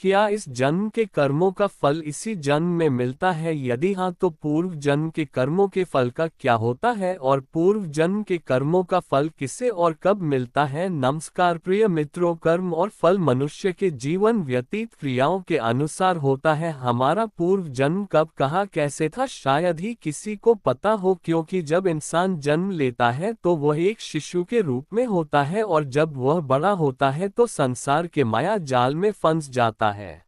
क्या इस जन्म के कर्मों का फल इसी जन्म में मिलता है? यदि हाँ तो पूर्व जन्म के कर्मों के फल का क्या होता है और पूर्व जन्म के कर्मों का फल किसे और कब मिलता है? नमस्कार प्रिय मित्रों, कर्म और फल मनुष्य के जीवन व्यतीत क्रियाओं के अनुसार होता है। हमारा पूर्व जन्म कब कहाँ कैसे था शायद ही किसी को पता हो, क्योंकि जब इंसान जन्म लेता है तो वह एक शिशु के रूप में होता है और जब वह बड़ा होता है तो संसार के माया जाल में फंस जाता है।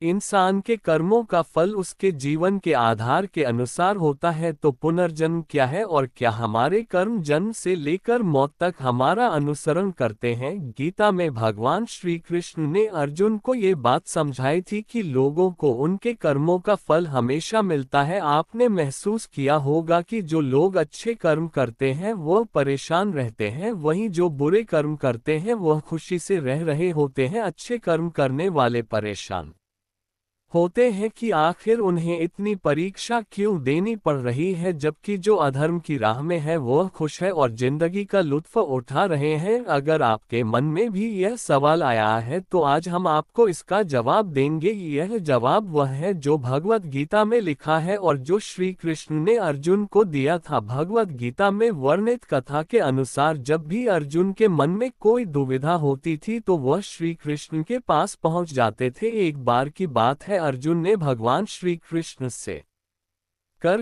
इंसान के कर्मों का फल उसके जीवन के आधार के अनुसार होता है। तो पुनर्जन्म क्या है और क्या हमारे कर्म जन्म से लेकर मौत तक हमारा अनुसरण करते हैं? गीता में भगवान श्री कृष्ण ने अर्जुन को ये बात समझाई थी कि लोगों को उनके कर्मों का फल हमेशा मिलता है। आपने महसूस किया होगा कि जो लोग अच्छे कर्म करते हैं वह परेशान रहते हैं, वहीं जो बुरे कर्म करते हैं वह खुशी से रह रहे होते हैं। अच्छे कर्म करने वाले परेशान होते हैं कि आखिर उन्हें इतनी परीक्षा क्यों देनी पड़ रही है, जबकि जो अधर्म की राह में है वह खुश है और जिंदगी का लुत्फ उठा रहे हैं। अगर आपके मन में भी यह सवाल आया है तो आज हम आपको इसका जवाब देंगे। यह जवाब वह है जो भगवत गीता में लिखा है और जो श्री कृष्ण ने अर्जुन को दिया था। भगवत गीता में वर्णित कथा के अनुसार जब भी अर्जुन के मन में कोई दुविधा होती थी तो वह श्री कृष्ण के पास पहुंच जाते थे। एक बार की बात है, अर्जुन ने भगवान श्री कृष्ण से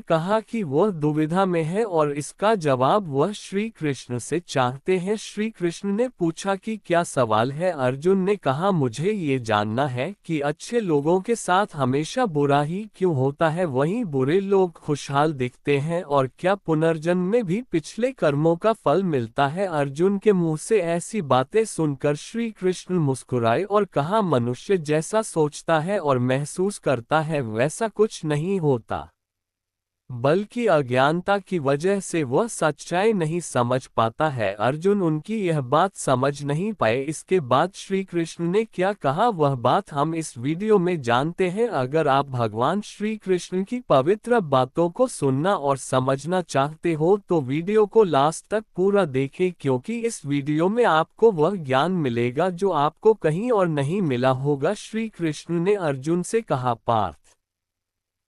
कहा कि वह दुविधा में है और इसका जवाब वह श्री कृष्ण से चाहते हैं। श्री कृष्ण ने पूछा कि क्या सवाल है? अर्जुन ने कहा, मुझे ये जानना है कि अच्छे लोगों के साथ हमेशा बुरा ही क्यों होता है, वहीं बुरे लोग खुशहाल दिखते हैं, और क्या पुनर्जन्म में भी पिछले कर्मों का फल मिलता है? अर्जुन के मुंह से ऐसी बातें सुनकर श्री कृष्ण मुस्कुराए और कहा, मनुष्य जैसा सोचता है और महसूस करता है वैसा कुछ नहीं होता, बल्कि अज्ञानता की वजह से वह सच्चाई नहीं समझ पाता है। अर्जुन उनकी यह बात समझ नहीं पाए। इसके बाद श्री कृष्ण ने क्या कहा वह बात हम इस वीडियो में जानते हैं। अगर आप भगवान श्री कृष्ण की पवित्र बातों को सुनना और समझना चाहते हो तो वीडियो को लास्ट तक पूरा देखें, क्योंकि इस वीडियो में आपको वह ज्ञान मिलेगा जो आपको कहीं और नहीं मिला होगा। श्री कृष्ण ने अर्जुन से कहा, पार्थ,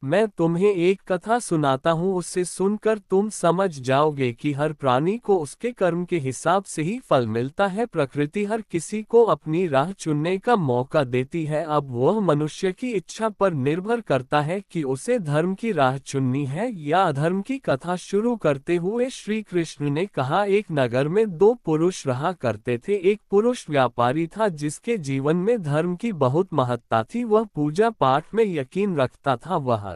मैं तुम्हें एक कथा सुनाता हूँ, उससे सुनकर तुम समझ जाओगे कि हर प्राणी को उसके कर्म के हिसाब से ही फल मिलता है। प्रकृति हर किसी को अपनी राह चुनने का मौका देती है। अब वह मनुष्य की इच्छा पर निर्भर करता है कि उसे धर्म की राह चुननी है या अधर्म की। कथा शुरू करते हुए श्री कृष्ण ने कहा, एक नगर में दो पुरुष रहा करते थे। एक पुरुष व्यापारी था जिसके जीवन में धर्म की बहुत महत्ता थी। वह पूजा पाठ में यकीन रखता था। वह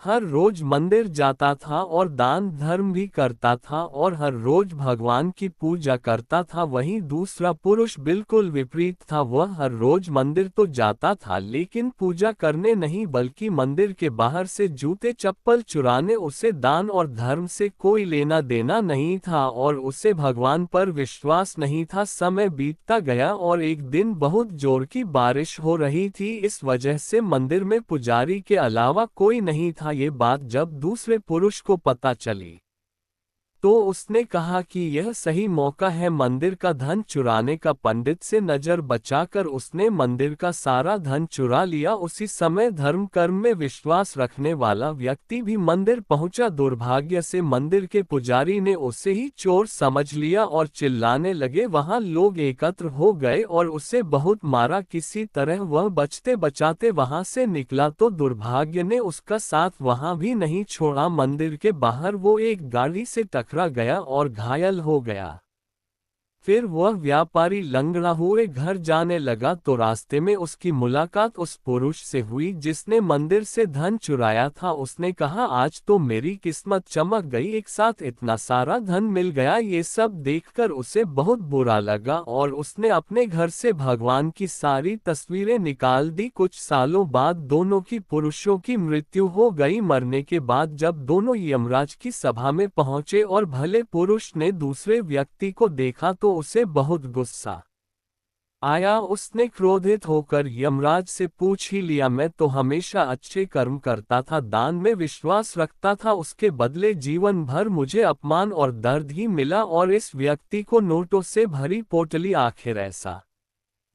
हर रोज मंदिर जाता था और दान धर्म भी करता था और हर रोज भगवान की पूजा करता था। वहीं दूसरा पुरुष बिल्कुल विपरीत था। वह हर रोज मंदिर तो जाता था लेकिन पूजा करने नहीं बल्कि मंदिर के बाहर से जूते चप्पल चुराने। उसे दान और धर्म से कोई लेना देना नहीं था और उसे भगवान पर विश्वास नहीं था। समय बीतता गया और एक दिन बहुत जोर की बारिश हो रही थी। इस वजह से मंदिर में पुजारी के अलावा कोई नहीं था। ये बात जब दूसरे पुरुष को पता चली तो उसने कहा कि यह सही मौका है मंदिर का धन चुराने का। पंडित से नजर बचाकर उसने मंदिर का सारा धन चुरा लिया। उसी समय धर्म कर्म में विश्वास रखने वाला व्यक्ति भी मंदिर पहुंचा। दुर्भाग्य से मंदिर के पुजारी ने उसे ही चोर समझ लिया और चिल्लाने लगे। वहां लोग एकत्र हो गए और उसे बहुत मारा। किसी तरह वह बचते बचाते वहां से निकला तो दुर्भाग्य ने उसका साथ वहां भी नहीं छोड़ा। मंदिर के बाहर वो एक गाड़ी से टकरा गया और घायल हो गया। फिर वह व्यापारी लंगड़ा हुए घर जाने लगा तो रास्ते में उसकी मुलाकात उस पुरुष से हुई जिसने मंदिर से धन चुराया था। उसने कहा, आज तो मेरी किस्मत चमक गई, एक साथ इतना सारा धन मिल गया। ये सब देखकर उसे बहुत बुरा लगा और उसने अपने घर से भगवान की सारी तस्वीरें निकाल दी। कुछ सालों बाद दोनों की पुरुषों की मृत्यु हो गई। मरने के बाद जब दोनों यमराज की सभा में पहुंचे और भले पुरुष ने दूसरे व्यक्ति को देखा तो उसे बहुत गुस्सा आया। उसने क्रोधित होकर यमराज से पूछ ही लिया, मैं तो हमेशा अच्छे कर्म करता था, दान में विश्वास रखता था, उसके बदले जीवन भर मुझे अपमान और दर्द ही मिला और इस व्यक्ति को नोटों से भरी पोटली, आखिर ऐसा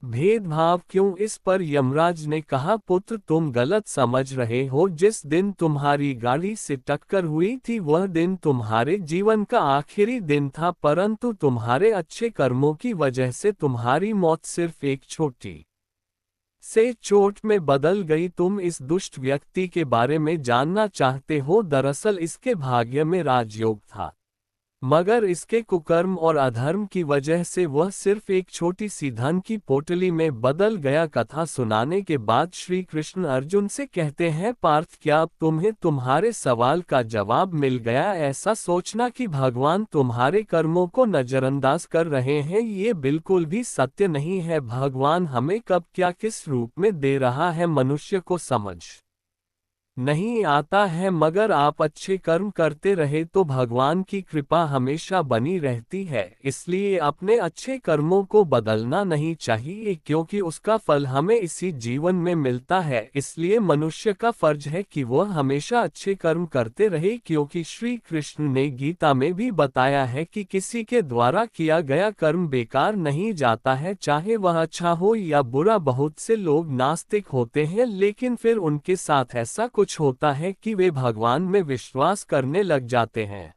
भेदभाव क्यों? इस पर यमराज ने कहा, पुत्र तुम गलत समझ रहे हो। जिस दिन तुम्हारी गाड़ी से टक्कर हुई थी वह दिन तुम्हारे जीवन का आखिरी दिन था, परंतु तुम्हारे अच्छे कर्मों की वजह से तुम्हारी मौत सिर्फ एक छोटी से चोट में बदल गई। तुम इस दुष्ट व्यक्ति के बारे में जानना चाहते हो? दरअसल इसके भाग्य में राजयोग था, मगर इसके कुकर्म और अधर्म की वजह से वह सिर्फ एक छोटी सी धन की पोटली में बदल गया। कथा सुनाने के बाद श्री कृष्ण अर्जुन से कहते हैं, पार्थ क्या अब तुम्हें तुम्हारे सवाल का जवाब मिल गया? ऐसा सोचना कि भगवान तुम्हारे कर्मों को नजरअंदाज कर रहे हैं, ये बिल्कुल भी सत्य नहीं है। भगवान हमें कब क्या किस रूप में दे रहा है मनुष्य को समझ नहीं आता है, मगर आप अच्छे कर्म करते रहे तो भगवान की कृपा हमेशा बनी रहती है। इसलिए अपने अच्छे कर्मों को बदलना नहीं चाहिए, क्योंकि उसका फल हमें इसी जीवन में मिलता है। इसलिए मनुष्य का फर्ज है कि वह हमेशा अच्छे कर्म करते रहे, क्योंकि श्री कृष्ण ने गीता में भी बताया है कि किसी के द्वारा किया गया कर्म बेकार नहीं जाता है, चाहे वह अच्छा हो या बुरा। बहुत से लोग नास्तिक होते हैं, लेकिन फिर उनके साथ ऐसा कुछ होता है कि वे भगवान में विश्वास करने लग जाते हैं।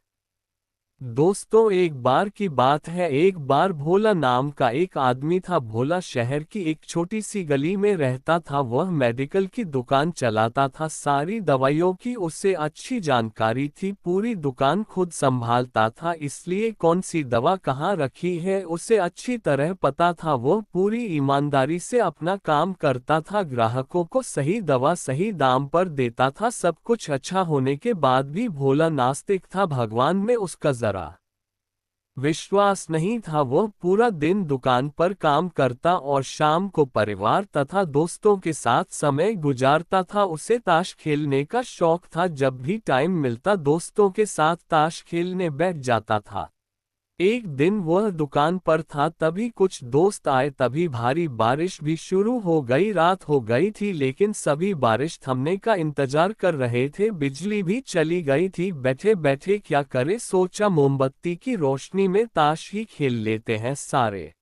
दोस्तों, एक बार की बात है, एक बार भोला नाम का एक आदमी था। भोला शहर की एक छोटी सी गली में रहता था। वह मेडिकल की दुकान चलाता था। सारी दवाइयों की उसे अच्छी जानकारी थी, पूरी दुकान खुद संभालता था, इसलिए कौन सी दवा कहाँ रखी है उसे अच्छी तरह पता था। वह पूरी ईमानदारी से अपना काम करता था, ग्राहकों को सही दवा सही दाम पर देता था। सब कुछ अच्छा होने के बाद भी भोला नास्तिक था, भगवान में उसका जरा विश्वास नहीं था। वह पूरा दिन दुकान पर काम करता और शाम को परिवार तथा दोस्तों के साथ समय गुजारता था। उसे ताश खेलने का शौक था, जब भी टाइम मिलता दोस्तों के साथ ताश खेलने बैठ जाता था। एक दिन वह दुकान पर था, तभी कुछ दोस्त आए, तभी भारी बारिश भी शुरू हो गई। रात हो गई थी, लेकिन सभी बारिश थमने का इंतजार कर रहे थे। बिजली भी चली गई थी। बैठे बैठे क्या करे, सोचा मोमबत्ती की रोशनी में ताश ही खेल लेते हैं। सारे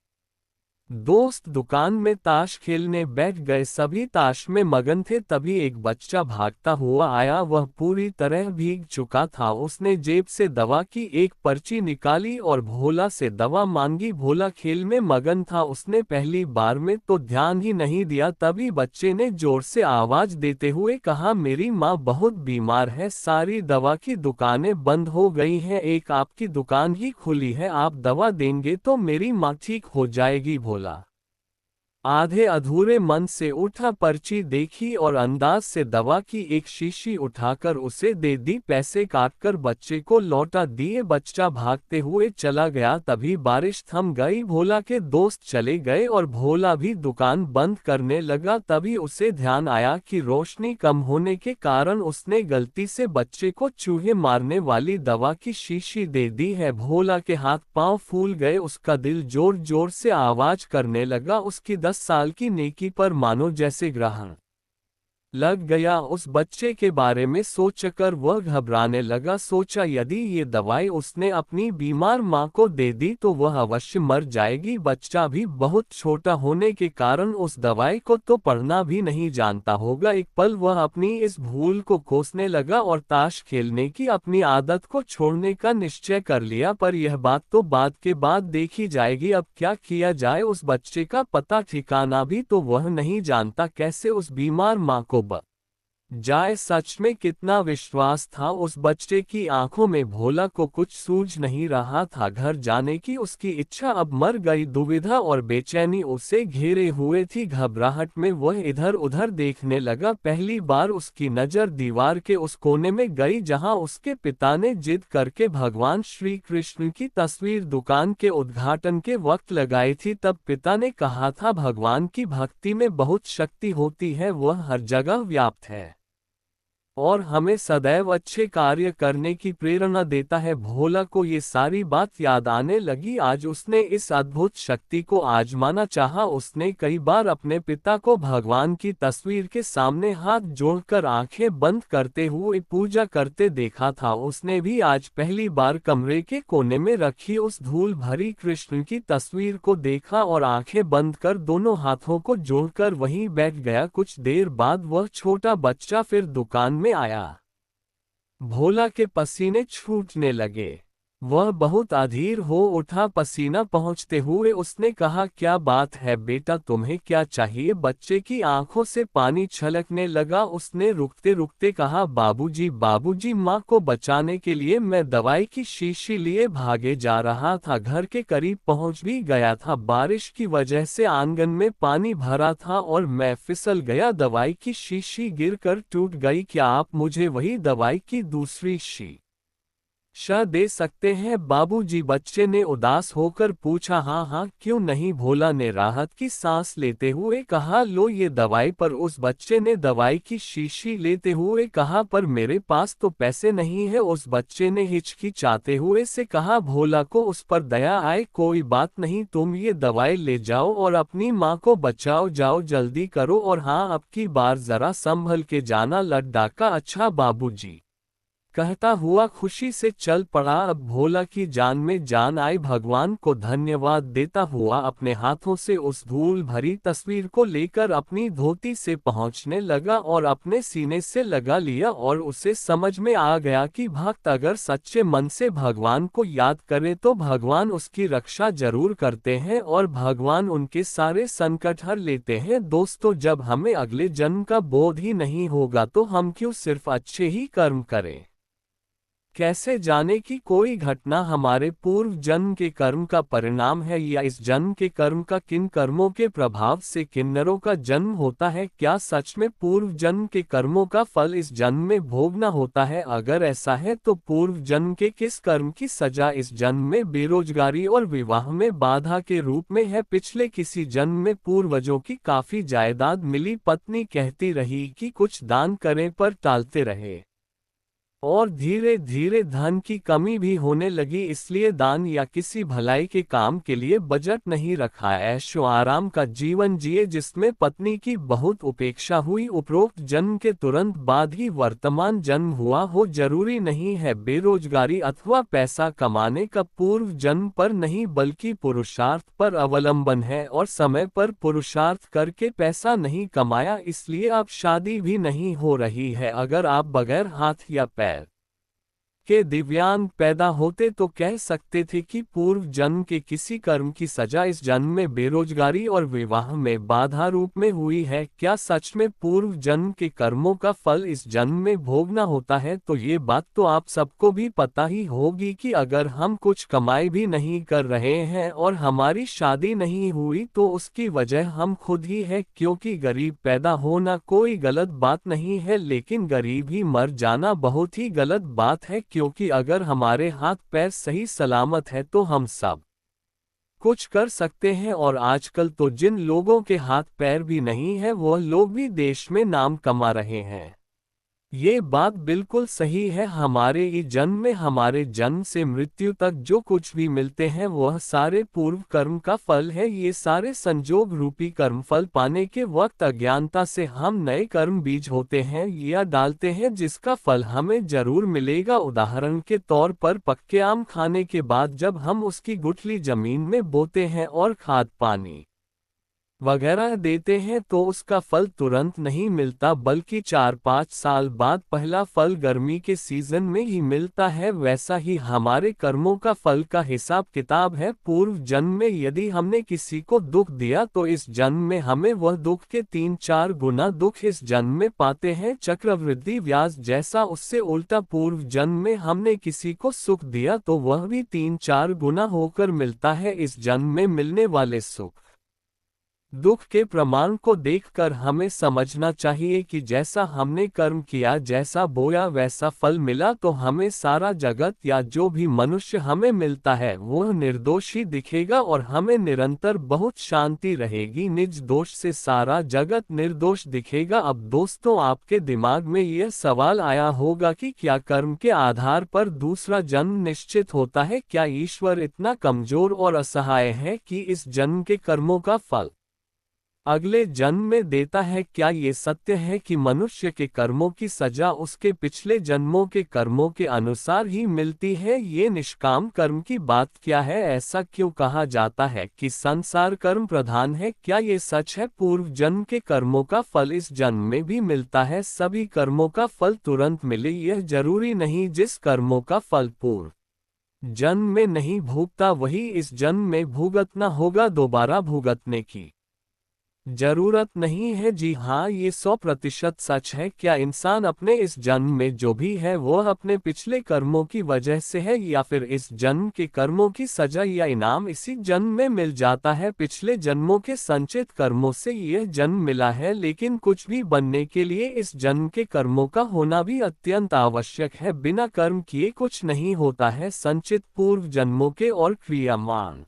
दोस्त दुकान में ताश खेलने बैठ गए, सभी ताश में मगन थे। तभी एक बच्चा भागता हुआ आया, वह पूरी तरह भीग चुका था। उसने जेब से दवा की एक पर्ची निकाली और भोला से दवा मांगी। भोला खेल में मगन था, उसने पहली बार में तो ध्यान ही नहीं दिया। तभी बच्चे ने जोर से आवाज देते हुए कहा, मेरी माँ बहुत बीमार है, सारी दवा की दुकानें बंद हो गई हैं, एक आपकी दुकान ही खुली है, आप दवा देंगे तो मेरी माँ ठीक हो जाएगी। भोला आधे अधूरे मन से उठा, पर्ची देखी और अंदाज से दवा की एक शीशी उठाकर उसे दे दी। पैसे काटकर बच्चे को लौटा दिए। बच्चा भागते हुए चला गया। तभी बारिश थम गई। भोला के दोस्त चले गए और भोला भी दुकान बंद करने लगा। तभी उसे ध्यान आया कि रोशनी कम होने के कारण उसने गलती से बच्चे को चूहे मारने वाली दवा की शीशी दे दी है। भोला के हाथ पांव फूल गए, उसका दिल जोर जोर से आवाज करने लगा। उसकी 10 साल की नेकी पर मानो जैसे ग्रहण लग गया। उस बच्चे के बारे में सोचकर वह घबराने लगा। सोचा, यदि ये दवाई उसने अपनी बीमार माँ को दे दी तो वह अवश्य मर जाएगी। बच्चा भी बहुत छोटा होने के कारण उस दवाई को तो पढ़ना भी नहीं जानता होगा। एक पल वह अपनी इस भूल को कोसने लगा और ताश खेलने की अपनी आदत को छोड़ने का निश्चय कर लिया। पर यह बात तो बाद के बाद देखी जाएगी, अब क्या किया जाए। उस बच्चे का पता ठिकाना भी तो वह नहीं जानता, कैसे उस बीमार माँ को जाए। सच में कितना विश्वास था उस बच्चे की आंखों में। भोला को कुछ सूझ नहीं रहा था, घर जाने की उसकी इच्छा अब मर गई। दुविधा और बेचैनी उसे घेरे हुए थी। घबराहट में वह इधर उधर देखने लगा। पहली बार उसकी नजर दीवार के उस कोने में गई जहां उसके पिता ने जिद करके भगवान श्री कृष्ण की तस्वीर दुकान के उद्घाटन के वक्त लगाई थी। तब पिता ने कहा था, भगवान की भक्ति में बहुत शक्ति होती है, वह हर जगह व्याप्त है। और हमें सदैव अच्छे कार्य करने की प्रेरणा देता है। भोला को ये सारी बात याद आने लगी। आज उसने इस अद्भुत शक्ति को आजमाना चाहा। उसने कई बार अपने पिता को भगवान की तस्वीर के सामने हाथ जोड़कर आंखें बंद करते हुए पूजा करते देखा था। उसने भी आज पहली बार कमरे के कोने में रखी उस धूल भरी कृष्ण की तस्वीर को देखा और आंखें बंद कर दोनों हाथों को जोड़कर वहीं बैठ गया। कुछ देर बाद वह छोटा बच्चा फिर दुकान में आया। भोला के पसीने छूटने लगे। वह बहुत अधीर हो उठा। पसीना पहुंचते हुए उसने कहा, क्या बात है बेटा, तुम्हें क्या चाहिए? बच्चे की आंखों से पानी छलकने लगा। उसने रुकते रुकते कहा, बाबूजी बाबूजी, माँ को बचाने के लिए मैं दवाई की शीशी लिए भागे जा रहा था। घर के करीब पहुंच भी गया था। बारिश की वजह से आंगन में पानी भरा था और मैं फिसल गया। दवाई की शीशी गिरकर टूट गई। क्या आप मुझे वही दवाई की दूसरी शीशी दे सकते हैं बाबूजी? बच्चे ने उदास होकर पूछा। हाँ हाँ, क्यों नहीं, भोला ने राहत की सांस लेते हुए कहा। लो ये दवाई। पर उस बच्चे ने दवाई की शीशी लेते हुए कहा, पर मेरे पास तो पैसे नहीं है। उस बच्चे ने हिचकिचाते हुए से कहा। भोला को उस पर दया आए, कोई बात नहीं, तुम ये दवाई ले जाओ और अपनी माँ को बचाओ। जाओ जल्दी करो, और हाँ, अब की बार जरा संभल के जाना लड्डा का। अच्छा बाबूजी, कहता हुआ खुशी से चल पड़ा। अब भोला की जान में जान आई। भगवान को धन्यवाद देता हुआ अपने हाथों से उस धूल भरी तस्वीर को लेकर अपनी धोती से पहुंचने लगा और अपने सीने से लगा लिया। और उसे समझ में आ गया कि भक्त अगर सच्चे मन से भगवान को याद करे तो भगवान उसकी रक्षा जरूर करते हैं और भगवान उनके सारे संकट हर लेते हैं। दोस्तों, जब हमें अगले जन्म का बोध ही नहीं होगा तो हम क्यों सिर्फ अच्छे ही कर्म करें? कैसे जाने कि कोई घटना हमारे पूर्व जन्म के कर्म का परिणाम है या इस जन्म के कर्म का किन कर्मों के प्रभाव से किन्नरों का जन्म होता है? क्या सच में पूर्व जन्म के कर्मों का फल इस जन्म में भोगना होता है? अगर ऐसा है तो पूर्व जन्म के किस कर्म की सजा इस जन्म में बेरोजगारी और विवाह में बाधा के रूप में है? पिछले किसी जन्म में पूर्वजों की काफी जायदाद मिली, पत्नी कहती रही कि कुछ दान करें पर टालते रहे और धीरे धीरे धन की कमी भी होने लगी, इसलिए दान या किसी भलाई के काम के लिए बजट नहीं रखा। ऐशो आराम का जीवन जिए जिसमें पत्नी की बहुत उपेक्षा हुई। उपरोक्त जन्म के तुरंत बाद ही वर्तमान जन्म हुआ हो जरूरी नहीं है। बेरोजगारी अथवा पैसा कमाने का पूर्व जन्म पर नहीं बल्कि पुरुषार्थ पर अवलंबन है और समय पर पुरुषार्थ करके पैसा नहीं कमाया इसलिए अब शादी भी नहीं हो रही है। अगर आप बगैर हाथ या पैर के दिव्यांग पैदा होते तो कह सकते थे कि पूर्व जन्म के किसी कर्म की सजा इस जन्म में बेरोजगारी और विवाह में बाधा रूप में हुई है। क्या सच में पूर्व जन्म के कर्मों का फल इस जन्म में भोगना होता है? तो ये बात तो आप सबको भी पता ही होगी कि अगर हम कुछ कमाई भी नहीं कर रहे हैं और हमारी शादी नहीं हुई तो उसकी वजह हम खुद ही है। क्योंकि गरीब पैदा होना कोई गलत बात नहीं है, लेकिन गरीब ही मर जाना बहुत ही गलत बात है। क्योंकि अगर हमारे हाथ पैर सही सलामत है तो हम सब कुछ कर सकते हैं। और आजकल तो जिन लोगों के हाथ पैर भी नहीं है वह लोग भी देश में नाम कमा रहे हैं। ये बात बिल्कुल सही है। हमारे ही जन्म में हमारे जन्म से मृत्यु तक जो कुछ भी मिलते हैं वह सारे पूर्व कर्म का फल है। ये सारे संजोग रूपी कर्म फल पाने के वक्त अज्ञानता से हम नए कर्म बीज होते हैं या डालते हैं जिसका फल हमें जरूर मिलेगा। उदाहरण के तौर पर पक्के आम खाने के बाद जब हम उसकी गुठली जमीन में बोते हैं और खाद पानी वगैरह देते हैं तो उसका फल तुरंत नहीं मिलता बल्कि 4-5 साल बाद पहला फल गर्मी के सीजन में ही मिलता है। वैसा ही हमारे कर्मों का फल का हिसाब किताब है। पूर्व जन्म में यदि हमने किसी को दुख दिया तो इस जन्म में हमें वह दुख के 3-4 गुना दुख इस जन्म में पाते हैं। चक्रवृद्धि व्याज जैसा। उससे उल्टा पूर्व जन्म में हमने किसी को सुख दिया तो वह भी 3-4 गुना होकर मिलता है। इस जन्म में मिलने वाले सुख दुख के प्रमाण को देखकर हमें समझना चाहिए कि जैसा हमने कर्म किया, जैसा बोया वैसा फल मिला, तो हमें सारा जगत या जो भी मनुष्य हमें मिलता है वह निर्दोष ही दिखेगा और हमें निरंतर बहुत शांति रहेगी। निज दोष से सारा जगत निर्दोष दिखेगा। अब दोस्तों, आपके दिमाग में यह सवाल आया होगा कि क्या कर्म के आधार पर दूसरा जन्म निश्चित होता है? क्या ईश्वर इतना कमजोर और असहाय है कि इस जन्म के कर्मों का फल अगले जन्म में देता है? क्या ये सत्य है कि मनुष्य के कर्मों की सजा उसके पिछले जन्मों के कर्मों के अनुसार ही मिलती है? ये निष्काम कर्म की बात क्या है? ऐसा क्यों कहा जाता है कि संसार कर्म प्रधान है? क्या ये सच है? पूर्व जन्म के कर्मों का फल इस जन्म में भी मिलता है। सभी कर्मों का फल तुरंत मिले यह जरूरी नहीं। जिस कर्मों का फल पूर्व जन्म में नहीं भुगता वही इस जन्म में भुगतना होगा। दोबारा भुगतने की जरूरत नहीं है। जी हाँ, ये 100% सच है। क्या इंसान अपने इस जन्म में जो भी है वह अपने पिछले कर्मों की वजह से है, या फिर इस जन्म के कर्मों की सजा या इनाम इसी जन्म में मिल जाता है? पिछले जन्मों के संचित कर्मों से यह जन्म मिला है, लेकिन कुछ भी बनने के लिए इस जन्म के कर्मों का होना भी अत्यंत आवश्यक है। बिना कर्म किए कुछ नहीं होता है। संचित पूर्व जन्मों के और क्रियामान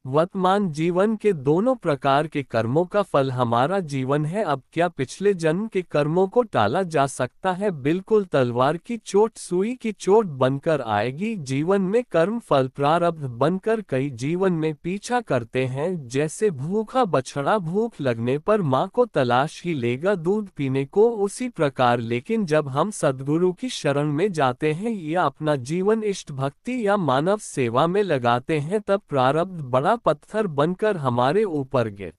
वर्तमान जीवन के दोनों प्रकार के कर्मों का फल हमारा जीवन है। अब क्या पिछले जन्म के कर्मों को टाला जा सकता है? बिल्कुल, तलवार की चोट सुई की चोट बनकर आएगी। जीवन में कर्म फल प्रारब्ध बनकर कई जीवन में पीछा करते हैं। जैसे भूखा बछड़ा भूख लगने पर माँ को तलाश ही लेगा दूध पीने को, उसी प्रकार लेकिन जब हम सद्गुरु की शरण में जाते हैं या अपना जीवन इष्ट भक्ति या मानव सेवा में लगाते हैं, तब प्रारब्ध बड़ा पत्थर बनकर हमारे ऊपर गिर